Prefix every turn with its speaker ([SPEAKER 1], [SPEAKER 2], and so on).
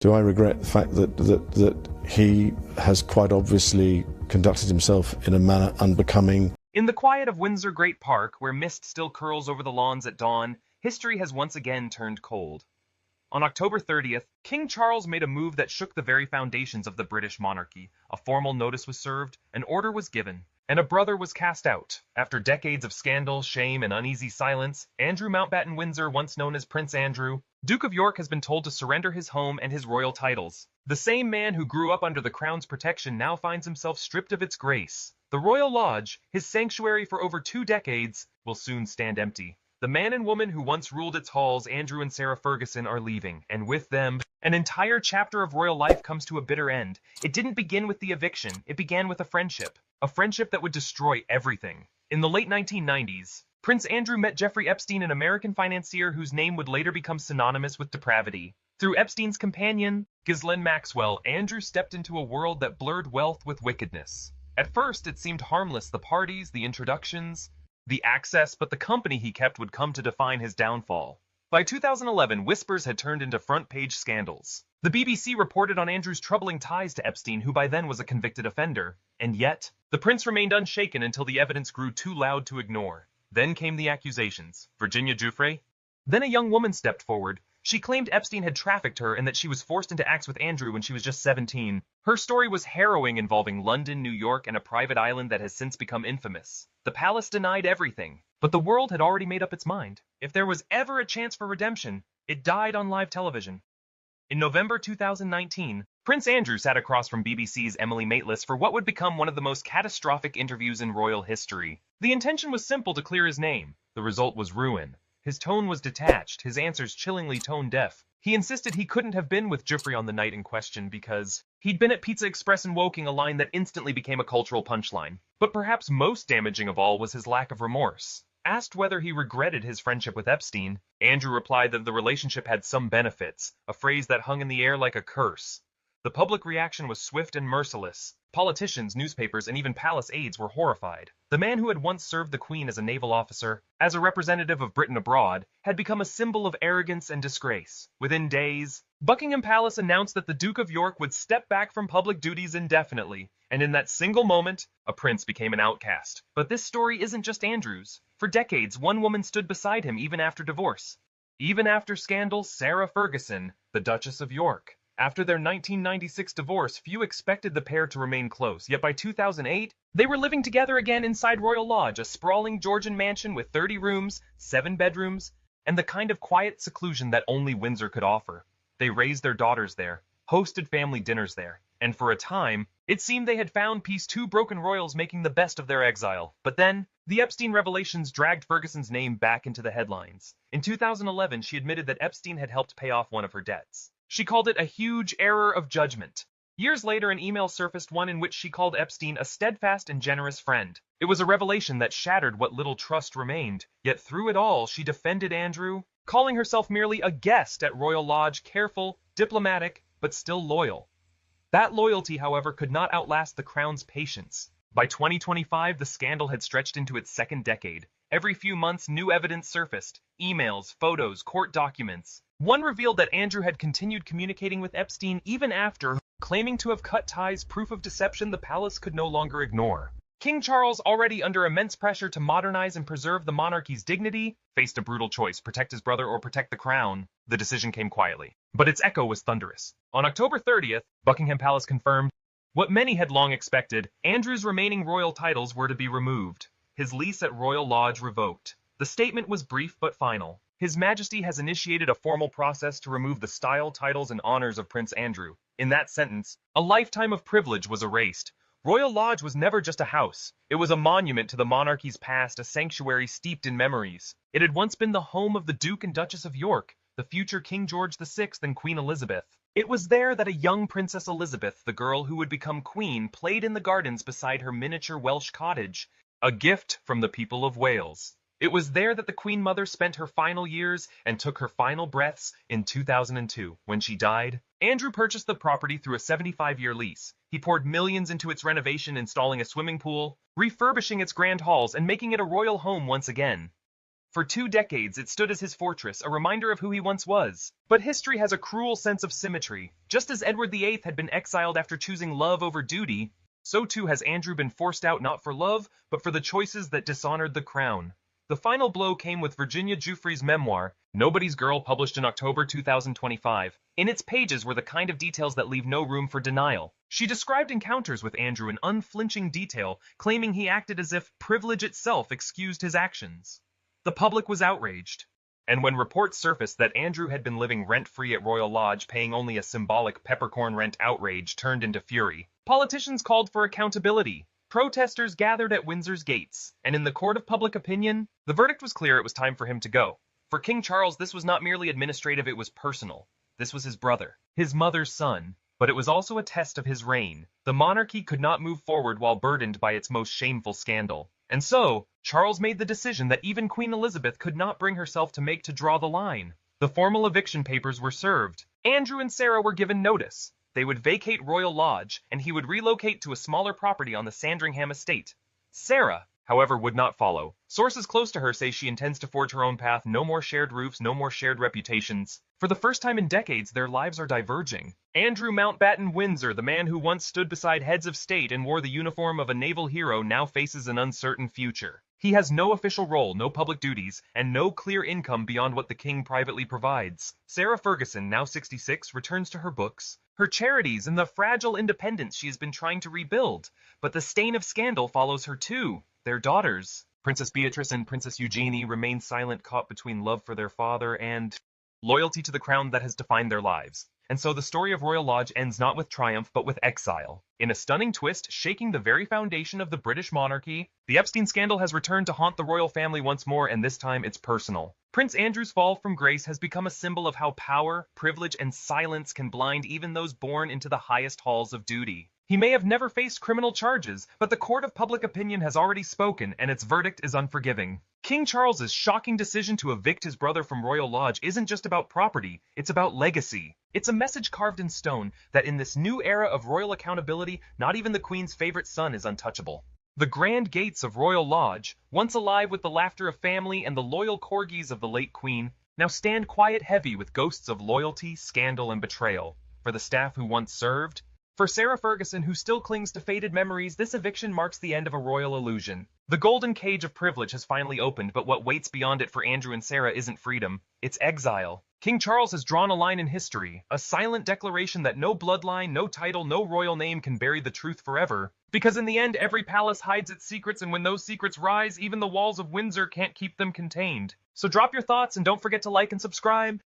[SPEAKER 1] Do I regret the fact that he has quite obviously conducted himself in a manner unbecoming?
[SPEAKER 2] In the quiet of Windsor Great Park, where mist still curls over the lawns at dawn, history has once again turned cold. On October 30th, King Charles made a move that shook the very foundations of the British monarchy. A formal notice was served, an order was given, and a brother was cast out. After decades of scandal, shame, and uneasy silence, Andrew Mountbatten Windsor, once known as Prince Andrew, Duke of York, has been told to surrender his home and his royal titles. The same man who grew up under the crown's protection now finds himself stripped of its grace. The Royal Lodge, his sanctuary for over 2 decades, will soon stand empty. The man and woman who once ruled its halls, Andrew and Sarah Ferguson, are leaving, and with them, an entire chapter of royal life comes to a bitter end. It didn't begin with the eviction, it began with a friendship that would destroy everything. In the late 1990s, Prince Andrew met Jeffrey Epstein, an American financier whose name would later become synonymous with depravity. Through Epstein's companion, Ghislaine Maxwell, Andrew stepped into a world that blurred wealth with wickedness. At first, it seemed harmless, the parties, the introductions, the access, but the company he kept would come to define his downfall. By 2011, whispers had turned into front-page scandals. The BBC reported on Andrew's troubling ties to Epstein, who by then was a convicted offender. And yet, the prince remained unshaken until the evidence grew too loud to ignore. Then came the accusations. Virginia Giuffre? Then a young woman stepped forward. She claimed Epstein had trafficked her and that she was forced into acts with Andrew when she was just 17. Her story was harrowing, involving London, New York, and a private island that has since become infamous. The palace denied everything, but the world had already made up its mind. If there was ever a chance for redemption, it died on live television. In November 2019, Prince Andrew sat across from BBC's Emily Maitlis for what would become one of the most catastrophic interviews in royal history. The intention was simple: to clear his name. The result was ruin. His tone was detached, his answers chillingly tone-deaf. He insisted he couldn't have been with Giuffre on the night in question because he'd been at Pizza Express in Woking, a line that instantly became a cultural punchline. But perhaps most damaging of all was his lack of remorse. Asked whether he regretted his friendship with Epstein, Andrew replied that the relationship had some benefits, a phrase that hung in the air like a curse. The public reaction was swift and merciless. Politicians, newspapers, and even palace aides were horrified. The man who had once served the Queen as a naval officer, as a representative of Britain abroad, had become a symbol of arrogance and disgrace. Within days, Buckingham Palace announced that the Duke of York would step back from public duties indefinitely, and in that single moment, a prince became an outcast. But this story isn't just Andrew's. For decades, one woman stood beside him even after divorce. Even after scandal, Sarah Ferguson, the Duchess of York. After their 1996 divorce, few expected the pair to remain close, yet by 2008, they were living together again inside Royal Lodge, a sprawling Georgian mansion with 30 rooms, 7 bedrooms, and the kind of quiet seclusion that only Windsor could offer. They raised their daughters there, hosted family dinners there, and for a time, it seemed they had found peace, 2 broken royals making the best of their exile. But then, the Epstein revelations dragged Ferguson's name back into the headlines. In 2011, she admitted that Epstein had helped pay off one of her debts. She called it a huge error of judgment. Years later, an email surfaced, one in which she called Epstein a steadfast and generous friend. It was a revelation that shattered what little trust remained. Yet through it all, she defended Andrew, calling herself merely a guest at Royal Lodge, careful, diplomatic, but still loyal. That loyalty, however, could not outlast the crown's patience. By 2025, the scandal had stretched into its 2nd decade. Every few months, new evidence surfaced. Emails, photos, court documents. One revealed that Andrew had continued communicating with Epstein even after, claiming to have cut ties, proof of deception the palace could no longer ignore. King Charles, already under immense pressure to modernize and preserve the monarchy's dignity, faced a brutal choice: protect his brother or protect the crown. The decision came quietly, but its echo was thunderous. On October 30th, Buckingham Palace confirmed what many had long expected: Andrew's remaining royal titles were to be removed, his lease at Royal Lodge revoked. The statement was brief but final. His Majesty has initiated a formal process to remove the style, titles, and honors of Prince Andrew. In that sentence, a lifetime of privilege was erased. Royal Lodge was never just a house. It was a monument to the monarchy's past, a sanctuary steeped in memories. It had once been the home of the Duke and Duchess of York, the future King George VI and Queen Elizabeth. It was there that a young Princess Elizabeth, the girl who would become queen, played in the gardens beside her miniature Welsh cottage, a gift from the people of Wales. It was there that the Queen Mother spent her final years and took her final breaths in 2002. When she died, Andrew purchased the property through a 75-year lease. He poured millions into its renovation, installing a swimming pool, refurbishing its grand halls, and making it a royal home once again. For 2 decades, it stood as his fortress, a reminder of who he once was. But history has a cruel sense of symmetry. Just as Edward VIII had been exiled after choosing love over duty, so too has Andrew been forced out not for love, but for the choices that dishonored the crown. The final blow came with Virginia Giuffre's memoir, Nobody's Girl, published in October 2025. In its pages were the kind of details that leave no room for denial. She described encounters with Andrew in unflinching detail, claiming he acted as if privilege itself excused his actions. The public was outraged. And when reports surfaced that Andrew had been living rent-free at Royal Lodge, paying only a symbolic peppercorn rent, outrage turned into fury. Politicians called for accountability. Protesters gathered at Windsor's gates, and in the court of public opinion, the verdict was clear: it was time for him to go. For King Charles, this was not merely administrative, it was personal. This was his brother, his mother's son, but it was also a test of his reign. The monarchy could not move forward while burdened by its most shameful scandal. And so, Charles made the decision that even Queen Elizabeth could not bring herself to make to draw the line. The formal eviction papers were served. Andrew and Sarah were given notice. They would vacate Royal Lodge, and he would relocate to a smaller property on the Sandringham estate. Sarah, however, would not follow. Sources close to her say she intends to forge her own path. No more shared roofs, no more shared reputations. For the first time in decades, their lives are diverging. Andrew Mountbatten Windsor, the man who once stood beside heads of state and wore the uniform of a naval hero, now faces an uncertain future. He has no official role, no public duties, and no clear income beyond what the king privately provides. Sarah Ferguson, now 66, returns to her books, her charities, and the fragile independence she has been trying to rebuild. But the stain of scandal follows her too. Their daughters, Princess Beatrice and Princess Eugenie, remain silent, caught between love for their father and loyalty to the crown that has defined their lives. And so the story of Royal Lodge ends not with triumph, but with exile. In a stunning twist, shaking the very foundation of the British monarchy, the Epstein scandal has returned to haunt the royal family once more, and this time it's personal. Prince Andrew's fall from grace has become a symbol of how power, privilege, and silence can blind even those born into the highest halls of duty. He may have never faced criminal charges, but the court of public opinion has already spoken, and its verdict is unforgiving. King Charles's shocking decision to evict his brother from Royal Lodge isn't just about property, it's about legacy. It's a message carved in stone that in this new era of royal accountability, not even the Queen's favorite son is untouchable. The grand gates of Royal Lodge, once alive with the laughter of family and the loyal corgis of the late Queen, now stand quiet heavy with ghosts of loyalty, scandal, and betrayal. For the staff who once served, for Sarah Ferguson, who still clings to faded memories, this eviction marks the end of a royal illusion. The golden cage of privilege has finally opened, but what waits beyond it for Andrew and Sarah isn't freedom, it's exile. King Charles has drawn a line in history, a silent declaration that no bloodline, no title, no royal name can bury the truth forever. Because in the end, every palace hides its secrets, and when those secrets rise, even the walls of Windsor can't keep them contained. So drop your thoughts and don't forget to like and subscribe.